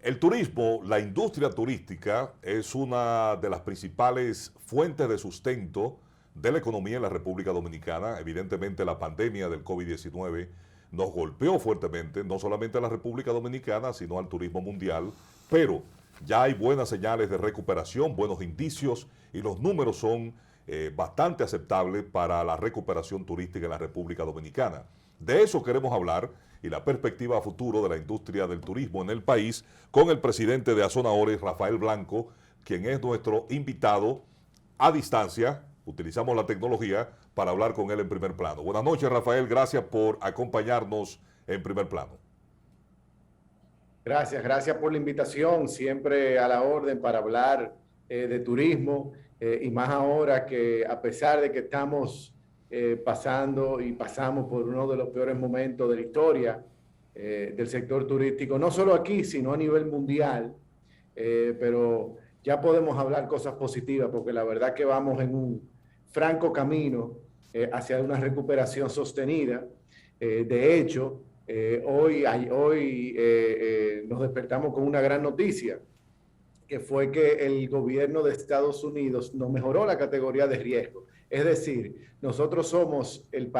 El turismo, la industria turística, es una de las principales fuentes de sustento de la economía en la República Dominicana. Evidentemente, la pandemia del COVID-19 nos golpeó fuertemente, no solamente a la República Dominicana, sino al turismo mundial, pero ya hay buenas señales de recuperación, buenos indicios, y los números son bastante aceptables para la recuperación turística en la República Dominicana. De eso queremos hablar y la perspectiva a futuro de la industria del turismo en el país con el presidente de Azona Ores, Rafael Blanco, quien es nuestro invitado a distancia. Utilizamos la tecnología para hablar con él en primer plano. Buenas noches, Rafael. Gracias por acompañarnos en primer plano. Gracias por la invitación. Siempre a la orden para hablar de turismo y más ahora que a pesar de que estamos pasamos por uno de los peores momentos de la historia del sector turístico, no solo aquí, sino a nivel mundial, pero ya podemos hablar cosas positivas porque la verdad que vamos en un franco camino hacia una recuperación sostenida. De hecho, hoy nos despertamos con una gran noticia, que fue que el gobierno de Estados Unidos nos mejoró la categoría de riesgo. Es decir, nosotros somos el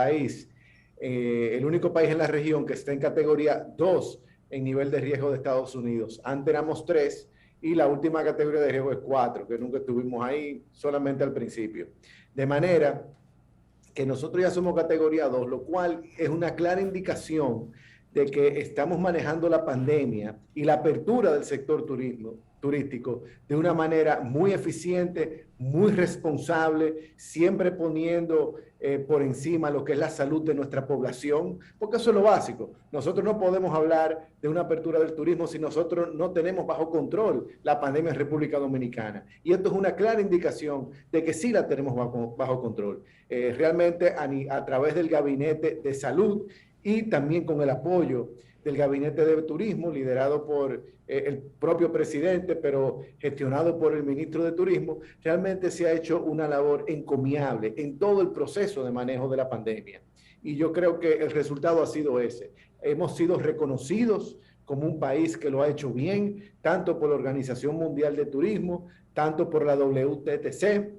único país en la región que está en categoría 2 en nivel de riesgo de Estados Unidos. Antes éramos 3 y la última categoría de riesgo es 4, que nunca estuvimos ahí, solamente al principio. De manera que nosotros ya somos categoría 2, lo cual es una clara indicación de que estamos manejando la pandemia y la apertura del sector turístico de una manera muy eficiente, muy responsable, siempre poniendo por encima lo que es la salud de nuestra población, porque eso es lo básico. Nosotros no podemos hablar de una apertura del turismo si nosotros no tenemos bajo control la pandemia en República Dominicana. Y esto es una clara indicación de que sí la tenemos bajo control. Realmente a través del Gabinete de Salud y también con el apoyo del Gabinete de Turismo, liderado por el propio presidente, pero gestionado por el ministro de Turismo, realmente se ha hecho una labor encomiable en todo el proceso de manejo de la pandemia. Y yo creo que el resultado ha sido ese. Hemos sido reconocidos como un país que lo ha hecho bien, tanto por la Organización Mundial de Turismo, tanto por la WTTC,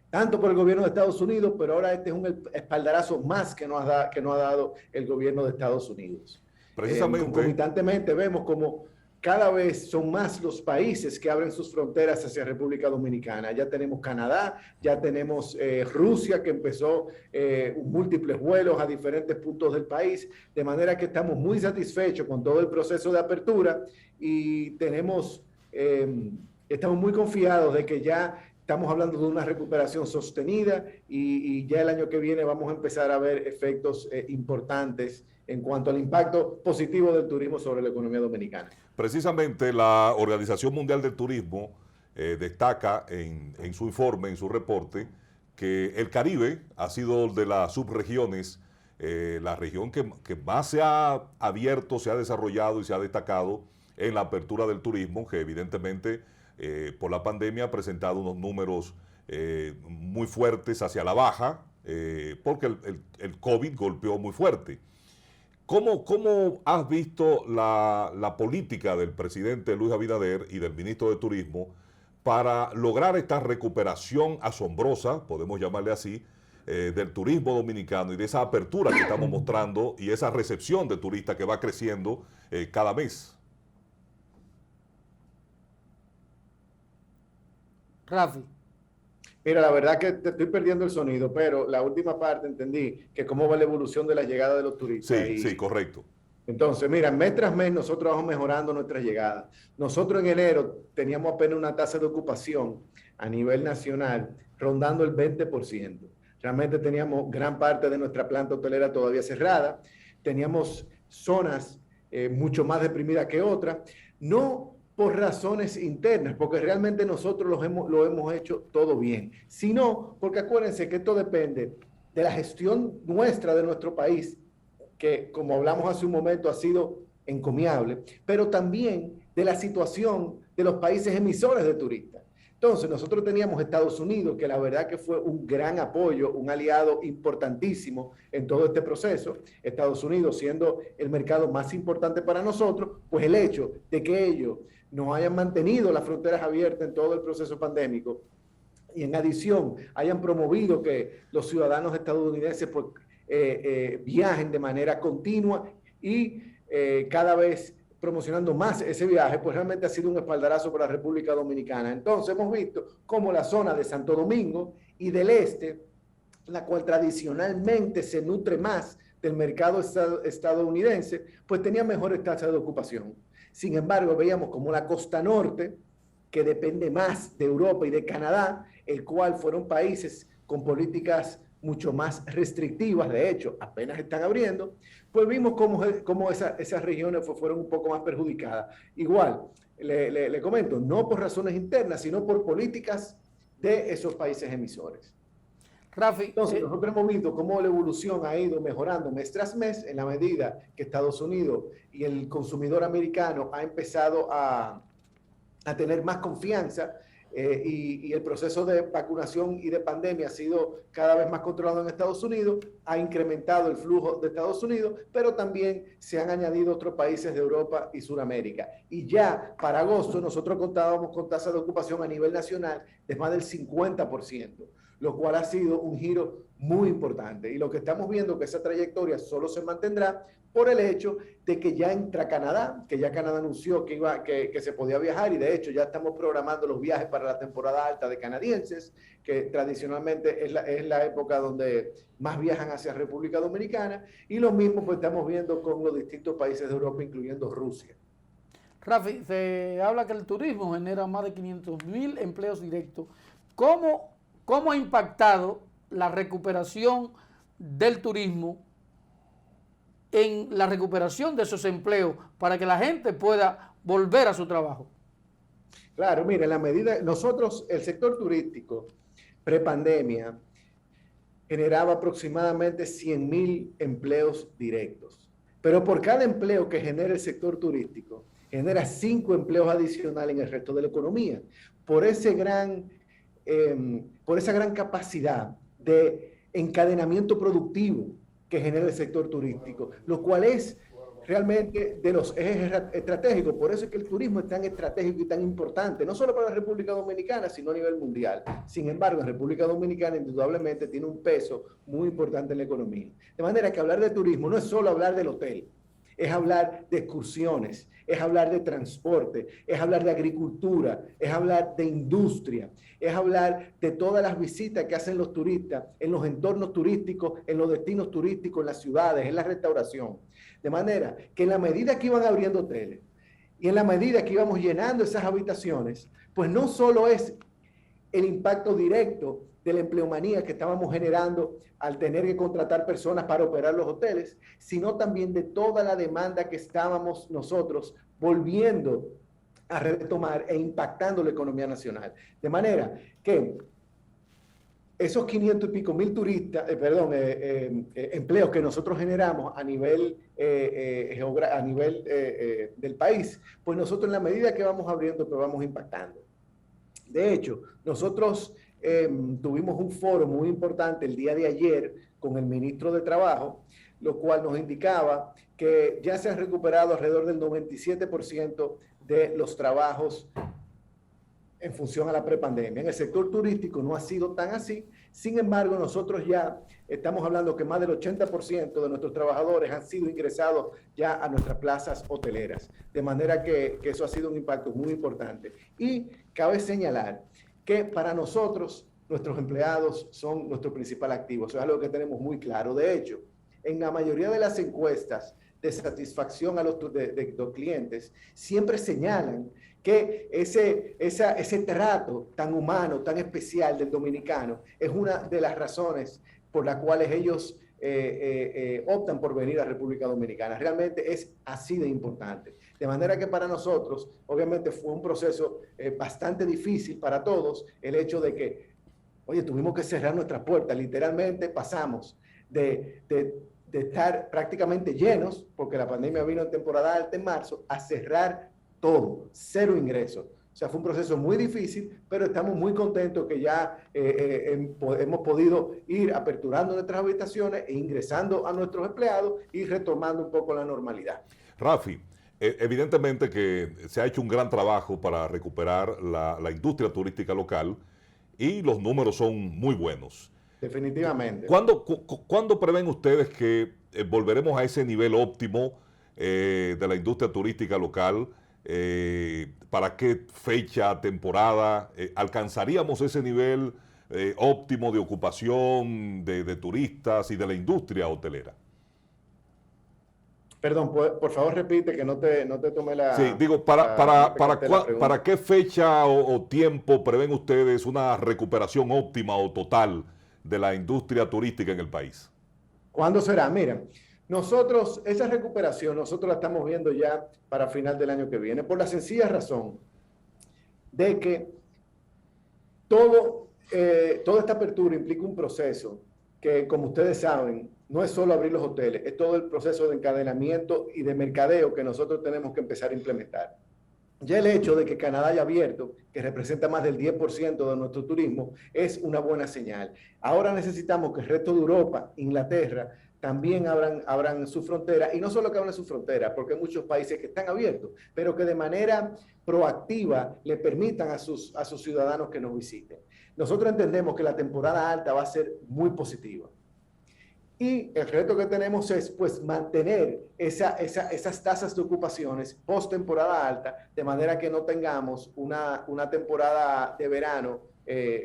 tanto por el gobierno de Estados Unidos, pero ahora este es un espaldarazo más que nos ha dado el gobierno de Estados Unidos. Precisamente. Concomitantemente vemos como cada vez son más los países que abren sus fronteras hacia República Dominicana. Ya tenemos Canadá, ya tenemos Rusia, que empezó múltiples vuelos a diferentes puntos del país, de manera que estamos muy satisfechos con todo el proceso de apertura y estamos muy confiados de que ya estamos hablando de una recuperación sostenida y ya el año que viene vamos a empezar a ver efectos importantes en cuanto al impacto positivo del turismo sobre la economía dominicana. Precisamente la Organización Mundial del Turismo destaca en su informe, en su reporte, que el Caribe ha sido de las subregiones, la región que más se ha abierto, se ha desarrollado y se ha destacado en la apertura del turismo, que evidentemente por la pandemia ha presentado unos números muy fuertes hacia la baja, porque el COVID golpeó muy fuerte. ¿Cómo has visto la política del presidente Luis Abinader y del ministro de Turismo para lograr esta recuperación asombrosa, podemos llamarle así, del turismo dominicano y de esa apertura que estamos mostrando y esa recepción de turistas que va creciendo cada mes? Rafi. Mira, la verdad que te estoy perdiendo el sonido, pero la última parte entendí que cómo va la evolución de la llegada de los turistas. Sí, correcto. Entonces, mira, mes tras mes nosotros vamos mejorando nuestras llegadas. Nosotros en enero teníamos apenas una tasa de ocupación a nivel nacional rondando el 20%. Realmente teníamos gran parte de nuestra planta hotelera todavía cerrada. Teníamos zonas mucho más deprimidas que otras. No por razones internas, porque realmente nosotros lo hemos hecho todo bien, sino porque acuérdense que esto depende de la gestión nuestra de nuestro país, que como hablamos hace un momento ha sido encomiable, pero también de la situación de los países emisores de turistas. Entonces, nosotros teníamos Estados Unidos, que la verdad que fue un gran apoyo, un aliado importantísimo en todo este proceso. Estados Unidos siendo el mercado más importante para nosotros, pues el hecho de que ellos nos hayan mantenido las fronteras abiertas en todo el proceso pandémico y en adición hayan promovido que los ciudadanos estadounidenses pues, viajen de manera continua y cada vez promocionando más ese viaje, pues realmente ha sido un espaldarazo para la República Dominicana. Entonces hemos visto cómo la zona de Santo Domingo y del este, la cual tradicionalmente se nutre más del mercado estadounidense, pues tenía mejores tasas de ocupación. Sin embargo, veíamos como la costa norte, que depende más de Europa y de Canadá, el cual fueron países con políticas mucho más restrictivas, de hecho, apenas están abriendo, pues vimos cómo esas regiones fueron un poco más perjudicadas. Igual, le comento, no por razones internas, sino por políticas de esos países emisores. Rafi, entonces, nosotros hemos visto cómo la evolución ha ido mejorando mes tras mes en la medida que Estados Unidos y el consumidor americano ha empezado a tener más confianza y el proceso de vacunación y de pandemia ha sido cada vez más controlado en Estados Unidos, ha incrementado el flujo de Estados Unidos, pero también se han añadido otros países de Europa y Sudamérica. Y ya para agosto nosotros contábamos con tasas de ocupación a nivel nacional de más del 50%, lo cual ha sido un giro muy importante. Y lo que estamos viendo es que esa trayectoria solo se mantendrá por el hecho de que ya entra Canadá, que ya Canadá anunció que se podía viajar y de hecho ya estamos programando los viajes para la temporada alta de canadienses, que tradicionalmente es la época donde más viajan hacia República Dominicana, y lo mismo pues estamos viendo con los distintos países de Europa, incluyendo Rusia. Rafi, se habla que el turismo genera más de 500,000 empleos directos. ¿Cómo ha impactado la recuperación del turismo en la recuperación de esos empleos para que la gente pueda volver a su trabajo? Claro, mire, en la medida, nosotros, el sector turístico, prepandemia, generaba aproximadamente 100,000 empleos directos. Pero por cada empleo que genera el sector turístico, genera 5 empleos adicionales en el resto de la economía. Por esa gran capacidad de encadenamiento productivo que genera el sector turístico, lo cual es realmente de los ejes estratégicos. Por eso es que el turismo es tan estratégico y tan importante, no solo para la República Dominicana, sino a nivel mundial. Sin embargo, la República Dominicana indudablemente tiene un peso muy importante en la economía. De manera que hablar de turismo no es solo hablar del hotel, es hablar de excursiones, es hablar de transporte, es hablar de agricultura, es hablar de industria, es hablar de todas las visitas que hacen los turistas en los entornos turísticos, en los destinos turísticos, en las ciudades, en la restauración. De manera que en la medida que iban abriendo hoteles y en la medida que íbamos llenando esas habitaciones, pues no solo es el impacto directo de la empleomanía que estábamos generando al tener que contratar personas para operar los hoteles, sino también de toda la demanda que estábamos nosotros volviendo a retomar e impactando la economía nacional. De manera que esos 500 y pico mil empleos que nosotros generamos a nivel, del país, pues nosotros en la medida que vamos abriendo, pues vamos impactando. De hecho, nosotros tuvimos un foro muy importante el día de ayer con el ministro de Trabajo, lo cual nos indicaba que ya se han recuperado alrededor del 97% de los trabajos en función a la prepandemia. En el sector turístico no ha sido tan así. Sin embargo, nosotros ya estamos hablando que más del 80% de nuestros trabajadores han sido ingresados ya a nuestras plazas hoteleras. De manera que eso ha sido un impacto muy importante. Y cabe señalar que para nosotros, nuestros empleados son nuestro principal activo. Eso es algo que tenemos muy claro. De hecho, en la mayoría de las encuestas de satisfacción a los clientes, siempre señalan que ese trato tan humano, tan especial del dominicano es una de las razones por las cuales ellos optan por venir a República Dominicana. Realmente es así de importante. De manera que para nosotros, obviamente fue un proceso bastante difícil para todos, el hecho de que, oye, tuvimos que cerrar nuestras puertas. Literalmente pasamos de estar prácticamente llenos, porque la pandemia vino en temporada alta en marzo, a cerrar todo, cero ingresos. O sea, fue un proceso muy difícil, pero estamos muy contentos que ya hemos podido ir aperturando nuestras habitaciones e ingresando a nuestros empleados y retomando un poco la normalidad. Rafi, evidentemente que se ha hecho un gran trabajo para recuperar la industria turística local y los números son muy buenos. Definitivamente. ¿Cuándo prevén ustedes que volveremos a ese nivel óptimo de la industria turística local? ¿Para qué fecha, temporada? ¿Alcanzaríamos ese nivel óptimo de ocupación de turistas y de la industria hotelera? Perdón, por favor repite que no te tomé la... Sí, digo, ¿para qué fecha o tiempo prevén ustedes una recuperación óptima o total de la industria turística en el país? ¿Cuándo será? Mira, esa recuperación, nosotros la estamos viendo ya para final del año que viene, por la sencilla razón de que toda esta apertura implica un proceso que, como ustedes saben, no es solo abrir los hoteles, es todo el proceso de encadenamiento y de mercadeo que nosotros tenemos que empezar a implementar. Ya el hecho de que Canadá haya abierto, que representa más del 10% de nuestro turismo, es una buena señal. Ahora necesitamos que el resto de Europa, Inglaterra, también abran su frontera, y no solo que abran su frontera, porque hay muchos países que están abiertos, pero que de manera proactiva le permitan a sus ciudadanos que nos visiten. Nosotros entendemos que la temporada alta va a ser muy positiva. Y el reto que tenemos es, pues, mantener esas tasas de ocupaciones post temporada alta, de manera que no tengamos una temporada de verano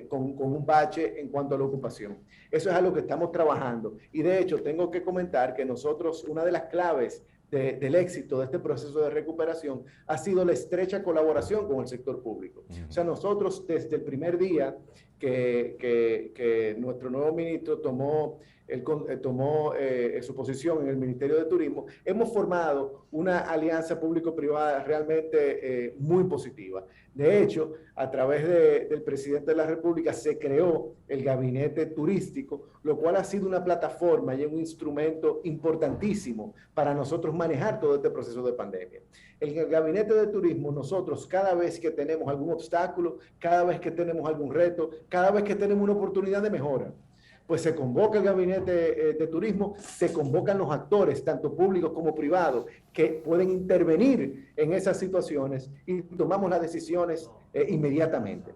con un bache en cuanto a la ocupación. Eso es algo que estamos trabajando. Y de hecho, tengo que comentar que nosotros, una de las claves del éxito de este proceso de recuperación ha sido la estrecha colaboración con el sector público. O sea, nosotros desde el primer día que nuestro nuevo ministro tomó su posición en el Ministerio de Turismo, hemos formado una alianza público-privada realmente muy positiva. De hecho, a través del presidente de la República se creó el Gabinete Turístico, lo cual ha sido una plataforma y un instrumento importantísimo para nosotros manejar todo este proceso de pandemia. En el Gabinete de Turismo, nosotros cada vez que tenemos algún obstáculo, cada vez que tenemos algún reto, cada vez que tenemos una oportunidad de mejora, pues se convoca el Gabinete de Turismo, se convocan los actores, tanto públicos como privados, que pueden intervenir en esas situaciones y tomamos las decisiones inmediatamente.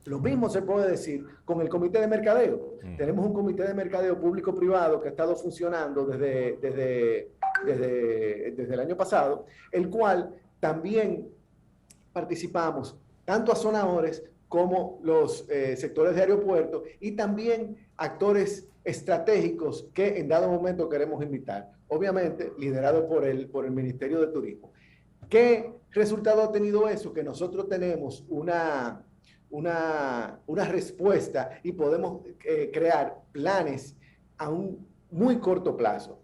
Lo mismo se puede decir con el Comité de Mercadeo. Tenemos un Comité de Mercadeo público-privado que ha estado funcionando desde el año pasado, el cual también participamos tanto azonadores como los sectores de aeropuertos y también actores estratégicos que en dado momento queremos invitar, obviamente liderado por el Ministerio de Turismo. ¿Qué resultado ha tenido eso? Que nosotros tenemos una respuesta y podemos crear planes a un muy corto plazo.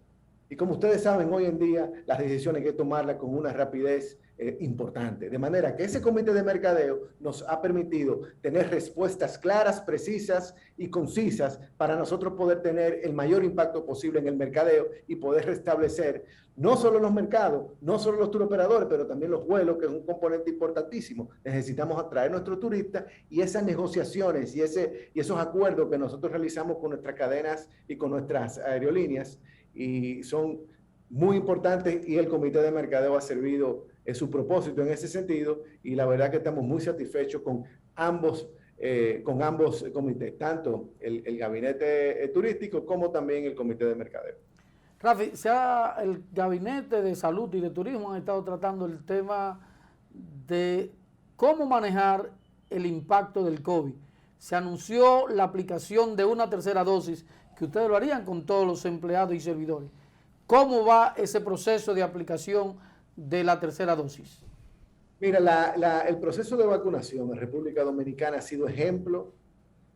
Y como ustedes saben, hoy en día las decisiones hay que tomarlas con una rapidez importante. De manera que ese comité de mercadeo nos ha permitido tener respuestas claras, precisas y concisas para nosotros poder tener el mayor impacto posible en el mercadeo y poder restablecer no solo los mercados, no solo los turoperadores, pero también los vuelos, que es un componente importantísimo. Necesitamos atraer a nuestros turistas y esas negociaciones y esos acuerdos que nosotros realizamos con nuestras cadenas y con nuestras aerolíneas y son muy importantes, y el comité de mercadeo ha servido su propósito en ese sentido, y la verdad que estamos muy satisfechos con ambos comités, tanto el gabinete turístico como también el comité de mercadeo. Rafi, el gabinete de salud y de turismo han estado tratando el tema de cómo manejar el impacto del COVID. Se anunció la aplicación de una tercera dosis, que ustedes lo harían con todos los empleados y servidores. ¿Cómo va ese proceso de aplicación de la tercera dosis? Mira, el proceso de vacunación en República Dominicana ha sido ejemplo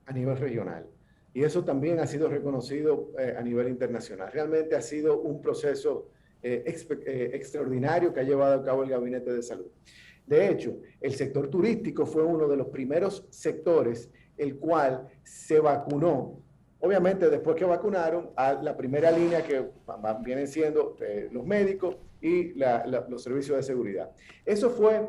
a nivel regional, y eso también ha sido reconocido a nivel internacional. Realmente ha sido un proceso extraordinario que ha llevado a cabo el Gabinete de Salud. De hecho, el sector turístico fue uno de los primeros sectores el cual se vacunó. Obviamente, después que vacunaron a la primera línea, que vienen siendo los médicos y los servicios de seguridad. Eso fue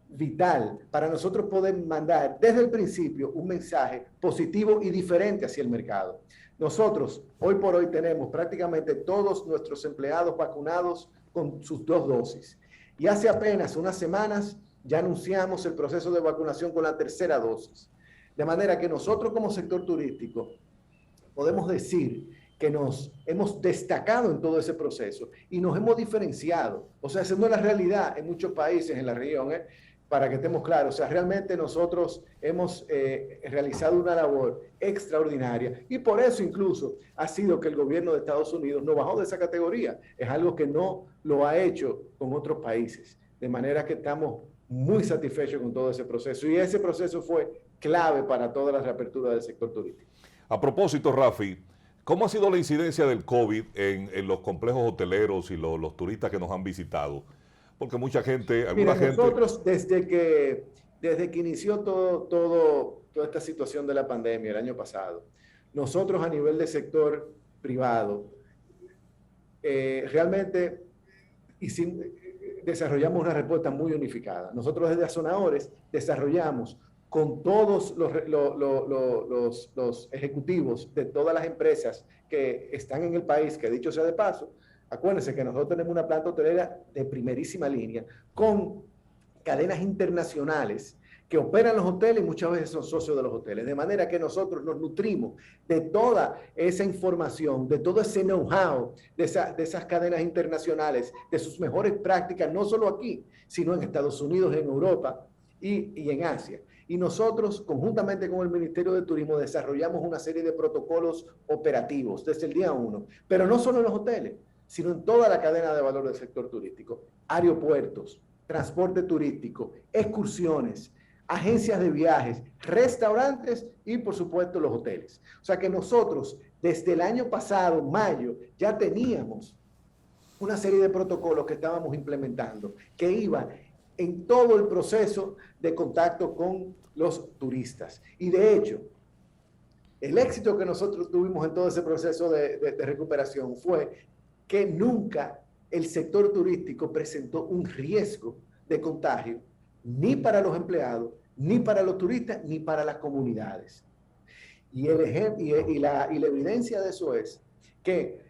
vital para nosotros poder mandar desde el principio un mensaje positivo y diferente hacia el mercado. Nosotros, hoy por hoy, tenemos prácticamente todos nuestros empleados vacunados con sus 2 dosis. Y hace apenas unas semanas ya anunciamos el proceso de vacunación con la 3ª dosis. De manera que nosotros como sector turístico podemos decir que nos hemos destacado en todo ese proceso y nos hemos diferenciado. O sea, esa no es la realidad en muchos países en la región, para que estemos claros. O sea, realmente nosotros hemos realizado una labor extraordinaria y por eso incluso ha sido que el gobierno de Estados Unidos no bajó de esa categoría. Es algo que no lo ha hecho con otros países. De manera que estamos muy satisfechos con todo ese proceso y ese proceso fue clave para toda la reapertura del sector turístico. A propósito, Rafi, ¿cómo ha sido la incidencia del COVID en los complejos hoteleros y los turistas que nos han visitado? Porque mucha gente, nosotros desde que inició toda esta situación de la pandemia el año pasado, nosotros a nivel de sector privado, realmente desarrollamos una respuesta muy unificada. Nosotros desde Azonadores desarrollamos con todos los ejecutivos de todas las empresas que están en el país, que dicho sea de paso, acuérdense que nosotros tenemos una planta hotelera de primerísima línea, con cadenas internacionales que operan los hoteles y muchas veces son socios de los hoteles. De manera que nosotros nos nutrimos de toda esa información, de todo ese know-how de esas cadenas internacionales, de sus mejores prácticas, no solo aquí, sino en Estados Unidos, en Europa y en Asia. Y nosotros, conjuntamente con el Ministerio de Turismo, desarrollamos una serie de protocolos operativos desde el día 1, pero no solo en los hoteles, sino en toda la cadena de valor del sector turístico, aeropuertos, transporte turístico, excursiones, agencias de viajes, restaurantes y, por supuesto, los hoteles. O sea que nosotros, desde el año pasado, mayo, ya teníamos una serie de protocolos que estábamos implementando, que iban en todo el proceso de contacto con los turistas. Y de hecho, el éxito que nosotros tuvimos en todo ese proceso de recuperación fue que nunca el sector turístico presentó un riesgo de contagio, ni para los empleados, ni para los turistas, ni para las comunidades. Y la evidencia de eso es que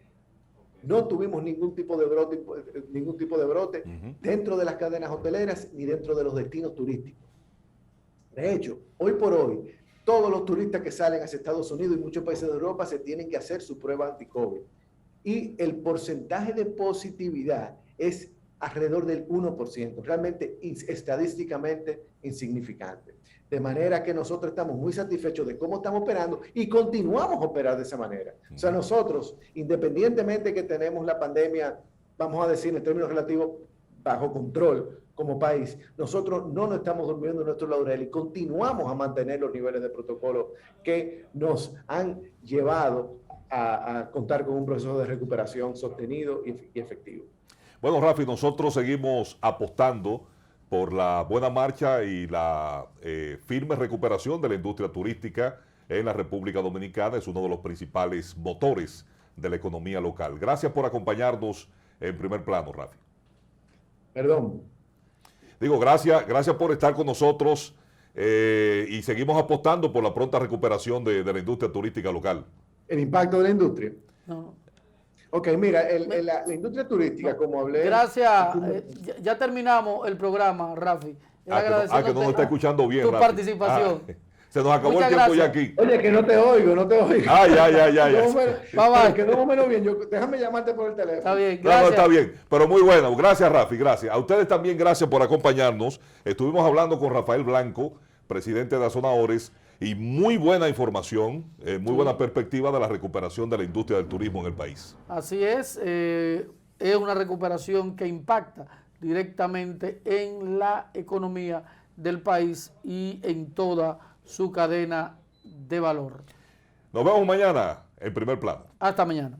no tuvimos ningún tipo de brote dentro de las cadenas hoteleras ni dentro de los destinos turísticos. De hecho, hoy por hoy, todos los turistas que salen hacia Estados Unidos y muchos países de Europa se tienen que hacer su prueba anti-COVID. Y el porcentaje de positividad es alrededor del 1%, realmente estadísticamente insignificante. De manera que nosotros estamos muy satisfechos de cómo estamos operando y continuamos a operar de esa manera. O sea, nosotros, independientemente que tenemos la pandemia, vamos a decir en términos relativos, bajo control como país, nosotros no nos estamos durmiendo en nuestro laurel y continuamos a mantener los niveles de protocolo que nos han llevado a contar con un proceso de recuperación sostenido y efectivo. Bueno, Rafi, nosotros seguimos apostando por la buena marcha y la firme recuperación de la industria turística en la República Dominicana. Es uno de los principales motores de la economía local. Gracias por acompañarnos en Primer Plano, Rafi. Perdón. Digo, gracias por estar con nosotros y seguimos apostando por la pronta recuperación de la industria turística local. ¿El impacto de la industria? No. Ok, mira, la industria turística, como hablé... Gracias, ya terminamos el programa, Rafi. Que no nos está escuchando bien, tu Rafi. participación. Se nos acabó Muchas el tiempo gracias. ya aquí. Oye, que no te oigo. Ya. Quedó más o menos bien. Déjame llamarte por el teléfono. Está bien, gracias. No, está bien, pero muy bueno. Gracias, Rafi, gracias. A ustedes también gracias por acompañarnos. Estuvimos hablando con Rafael Blanco, presidente de Azonadores, y muy buena información, muy buena perspectiva de la recuperación de la industria del turismo en el país. Así es una recuperación que impacta directamente en la economía del país y en toda su cadena de valor. Nos vemos mañana en Primer Plano. Hasta mañana.